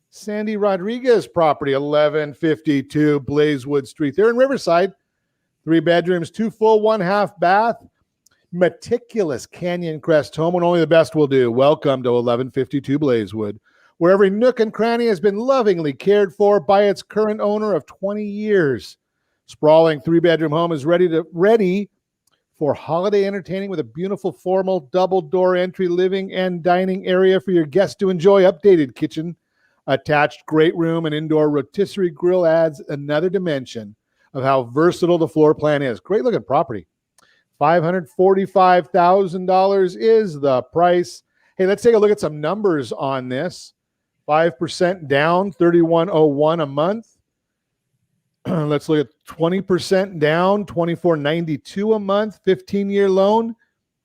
Sandy Rodriguez property, 1152 Blazewood Street. They're in Riverside. 3 bedrooms, 2 full, 1 half bath. Meticulous Canyon Crest home, and only the best will do. Welcome to 1152 Blazewood, where every nook and cranny has been lovingly cared for by its current owner of 20 years. Sprawling 3-bedroom home is ready for holiday entertaining with a beautiful formal double-door entry living and dining area for your guests to enjoy. Updated kitchen, attached great room, and indoor rotisserie grill adds another dimension of how versatile the floor plan is. Great looking property. $545,000 is the price. Hey, let's take a look at some numbers on this. 5% down, $3,101 a month. Let's look at 20% down, $2,492 a month. 15-year loan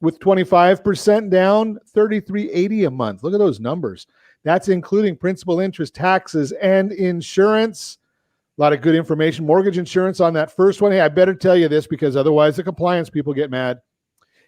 with 25% down, $3,380 a month. Look at those numbers. That's including principal, interest, taxes, and insurance. A lot of good information. Mortgage insurance on that first one. Hey, I better tell you this because otherwise the compliance people get mad.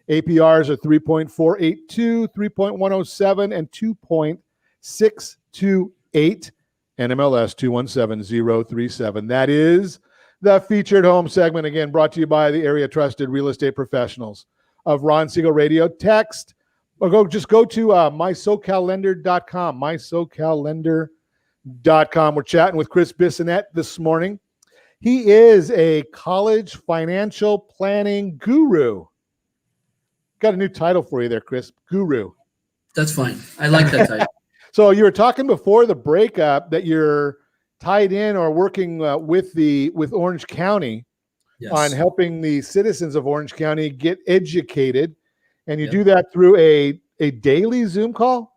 APRs are 3.482, 3.107, and 2.628. NMLS 217037. That is the featured home segment, again, brought to you by the area trusted real estate professionals of Ron Siegel Radio. Text or go to MySoCalLender.com. MySoCalLender.com. We're chatting with Chris Bissonnette this morning. He is a college financial planning guru. Got a new title for you there, Chris. Guru. That's fine. I like that title. So you were talking before the breakup that you're tied in or working with Orange County on helping the citizens of Orange County get educated, and you do that through a daily Zoom call?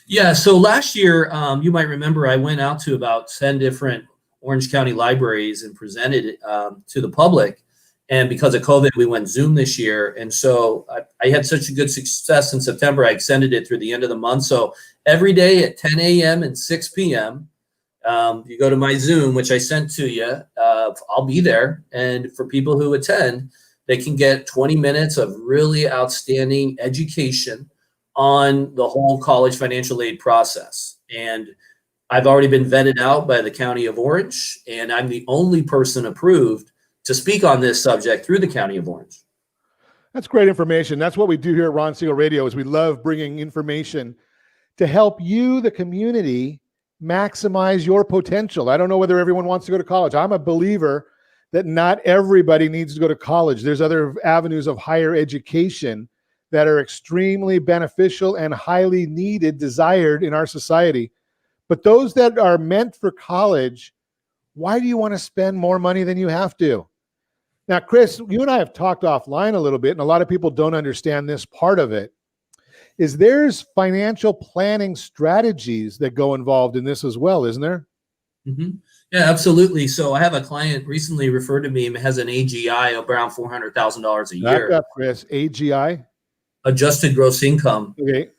Yeah. So last year, you might remember I went out to about 10 different Orange County libraries and presented it to the public. And because of COVID, we went Zoom this year. And so I had such a good success in September, I extended it through the end of the month. So every day at 10 a.m. and 6 p.m., you go to my Zoom, which I sent to you, I'll be there. And for people who attend, they can get 20 minutes of really outstanding education on the whole college financial aid process. And I've already been vetted out by the County of Orange, and I'm the only person approved to speak on this subject through the County of Orange. That's great information. That's what we do here at Ron Siegel Radio is we love bringing information to help you, the community, maximize your potential. I don't know whether everyone wants to go to college. I'm a believer that not everybody needs to go to college. There's other avenues of higher education that are extremely beneficial and highly needed, desired in our society. But those that are meant for college, why do you want to spend more money than you have to? Now, Chris, you and I have talked offline a little bit, and a lot of people don't understand this part of it. There's financial planning strategies that go involved in this as well, isn't there? Mm-hmm. Yeah, absolutely. So I have a client recently referred to me and has an AGI of around $400,000 a year. Back up, Chris. AGI? Adjusted gross income. Okay.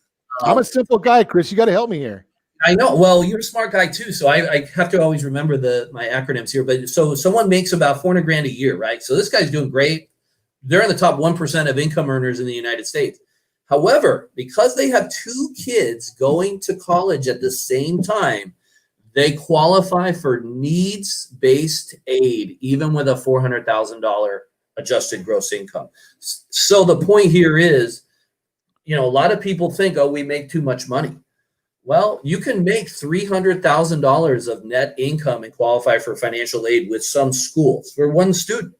I'm a simple guy, Chris. You got to help me here. I know. Well, you're a smart guy too, so I have to always remember my acronyms here. But so someone makes about $400,000 a year, right? So this guy's doing great. They're in the top 1% of income earners in the United States. However, because they have 2 kids going to college at the same time, they qualify for needs-based aid, even with a $400,000 adjusted gross income. So the point here is, a lot of people think, oh, we make too much money. Well, you can make $300,000 of net income and qualify for financial aid with some schools for one student.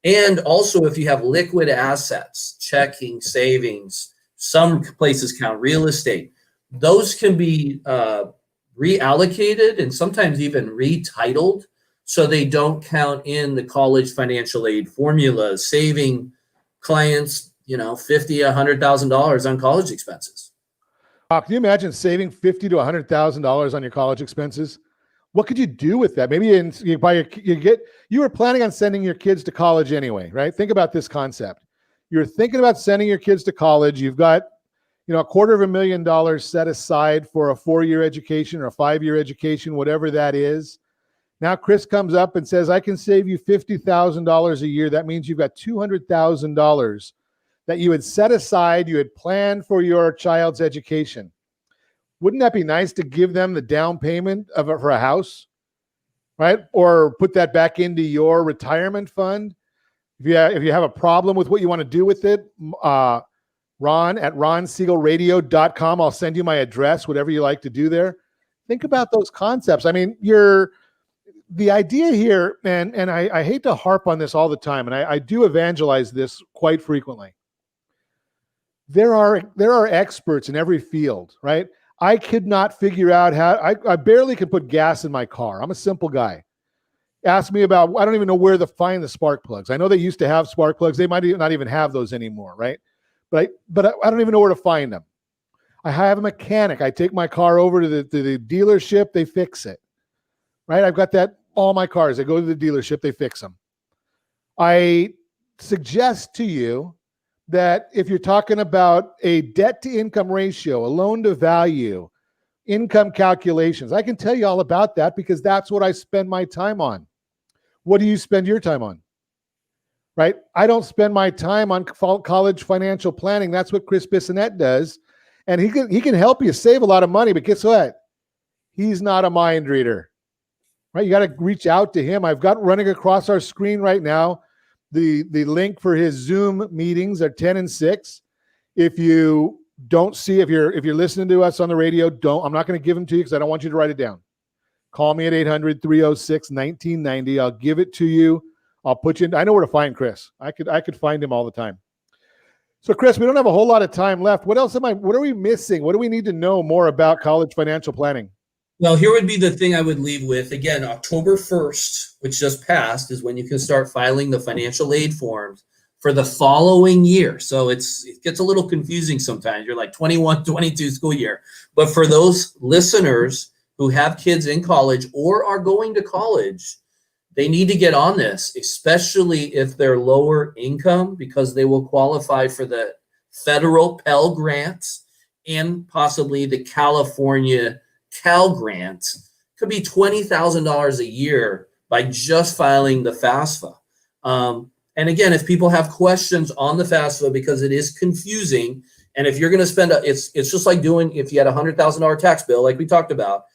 And also if you have liquid assets, checking, savings, some places count real estate, those can be reallocated and sometimes even retitled so they don't count in the college financial aid formula, saving clients, $50,000, $100,000 on college expenses. Can you imagine saving $50,000 to $100,000 on your college expenses? What could you do with that? Maybe you were planning on sending your kids to college anyway, right? Think about this concept. You're thinking about sending your kids to college. You've got, $250,000 set aside for a 4-year education or a 5-year education, whatever that is. Now Chris comes up and says, I can save you $50,000 a year. That means you've got $200,000 that you had set aside, you had planned for your child's education. Wouldn't that be nice to give them the down payment for a house, right? Or put that back into your retirement fund? If you have a problem with what you want to do with it, Ron at ronsiegelradio.com. I'll send you my address, whatever you like to do there. Think about those concepts. I mean, the idea here, and I hate to harp on this all the time, and I do evangelize this quite frequently. There are experts in every field, right? I could not figure out how, I barely could put gas in my car. I'm a simple guy. Ask me about, I don't even know where to find the spark plugs. I know they used to have spark plugs. They might not even have those anymore, right? But I don't even know where to find them. I have a mechanic. I take my car over to the dealership. They fix it, right? I've got that, all my cars. I go to the dealership. They fix them. I suggest to you that if you're talking about a debt to income ratio, a loan to value, income calculations, I can tell you all about that because that's what I spend my time on. What do you spend your time on? Right? I don't spend my time on college financial planning. That's what Chris Bissonnette does. And he can help you save a lot of money, but guess what? He's not a mind reader. Right? You got to reach out to him. I've got running across our screen right now the link for his Zoom meetings are 10 and 6. If you don't see, if you're listening to us on the radio, I'm not going to give them to you because I don't want you to write it down. Call me at 800-306-1990. I'll give it to you. I'll put you in. I know where to find Chris. I could find him all the time. So Chris, we don't have a whole lot of time left. What are we missing? What do we need to know more about college financial planning? Well, here would be the thing I would leave with. Again, October 1st, which just passed, is when you can start filing the financial aid forms for the following year. So it gets a little confusing sometimes. You're like 21, 22 school year. But for those listeners who have kids in college or are going to college, they need to get on this, especially if they're lower income, because they will qualify for the federal Pell grants and possibly the California Cal grant. Could be $20,000 a year by just filing the FAFSA. And again, if people have questions on the FAFSA, because it is confusing, and if you're going to spend, it's just like doing, if you had a $100,000 tax bill, like we talked about,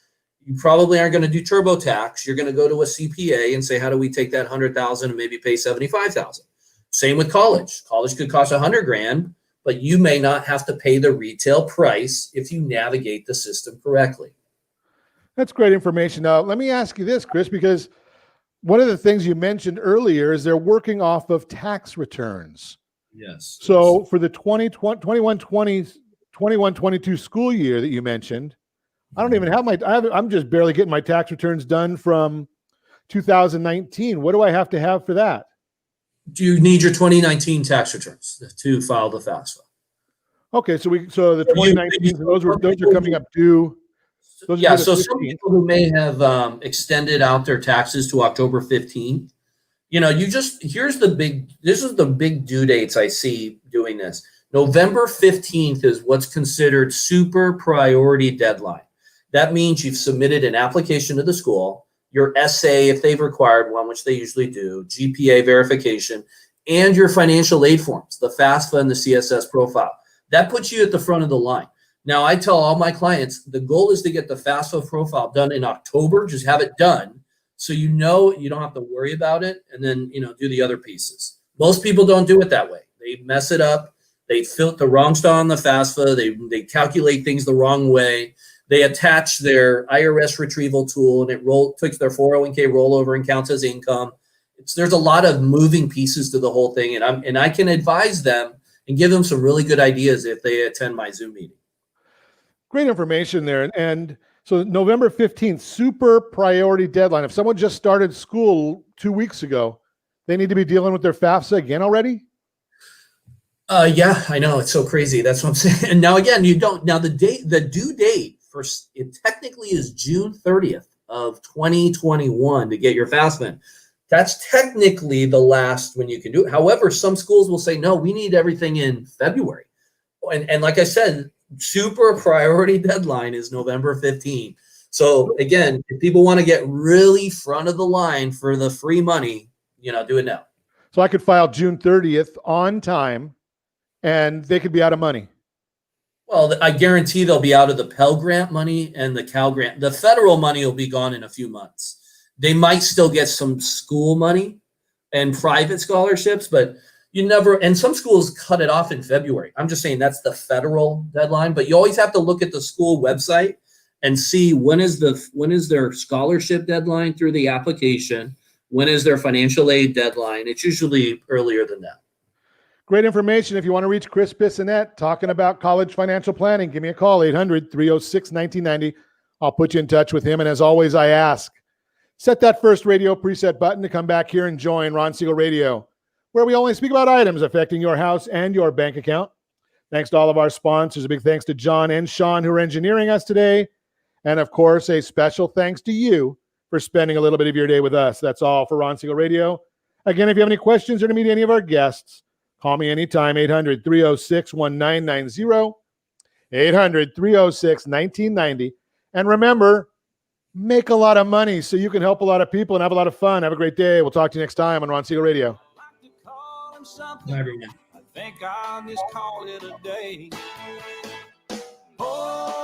you probably aren't going to do TurboTax. You're going to go to a CPA and say, how do we take that $100,000 and maybe pay $75,000? Same with college. College could cost $100,000, but you may not have to pay the retail price if you navigate the system correctly. That's great information. Now, let me ask you this, Chris, because one of the things you mentioned earlier is they're working off of tax returns. Yes. So for the 21-22 school year that you mentioned, I don't even have I'm just barely getting my tax returns done from 2019. What do I have to have for that? Do you need your 2019 tax returns to file the FAFSA? Okay, so the 2019, those are coming up due. Yeah, so some people who may have extended out their taxes to October 15, this is the big due dates I see doing this. November 15th is what's considered super priority deadline. That means you've submitted an application to the school, your essay, if they've required one, which they usually do, GPA verification, and your financial aid forms, the FAFSA and the CSS profile. That puts you at the front of the line. Now, I tell all my clients, the goal is to get the FAFSA profile done in October. Just have it done so you don't have to worry about it, and then do the other pieces. Most people don't do it that way. They mess it up. They fill the wrong stuff on the FAFSA. They calculate things the wrong way. They attach their IRS retrieval tool, and it takes their 401k rollover and counts as income. There's a lot of moving pieces to the whole thing, and I can advise them and give them some really good ideas if they attend my Zoom meeting. Great information there. And so November 15th, super priority deadline. If someone just started school 2 weeks ago, they need to be dealing with their FAFSA again already? Yeah, I know. It's so crazy. That's what I'm saying. And now again, the due date for it technically is June 30th of 2021 to get your FAFSA in. That's technically the last when you can do it. However, some schools will say, no, we need everything in February. And like I said, super priority deadline is November 15th. So again, if people want to get really front of the line for the free money, do it now. So I could file June 30th on time, and they could be out of money. Well, I guarantee they'll be out of the Pell Grant money and the Cal Grant. The federal money will be gone in a few months. They might still get some school money and private scholarships, but and some schools cut it off in February. I'm just saying that's the federal deadline, but you always have to look at the school website and see when is their scholarship deadline through the application, when is their financial aid deadline. It's usually earlier than that. Great information. If you want to reach Chris Bissonnette talking about college financial planning, give me a call, 800-306-1990. I'll put you in touch with him. And as always, I ask, set that first radio preset button to come back here and join Ron Siegel Radio, where we only speak about items affecting your house and your bank account. Thanks to all of our sponsors. A big thanks to John and Sean who are engineering us today. And of course, a special thanks to you for spending a little bit of your day with us. That's all for Ron Siegel Radio. Again, if you have any questions or to meet any of our guests, call me anytime, 800-306-1990, 800-306-1990. And remember, make a lot of money so you can help a lot of people and have a lot of fun. Have a great day. We'll talk to you next time on Ron Siegel Radio. Bye, everyone. I think I'll just call it a day. Oh.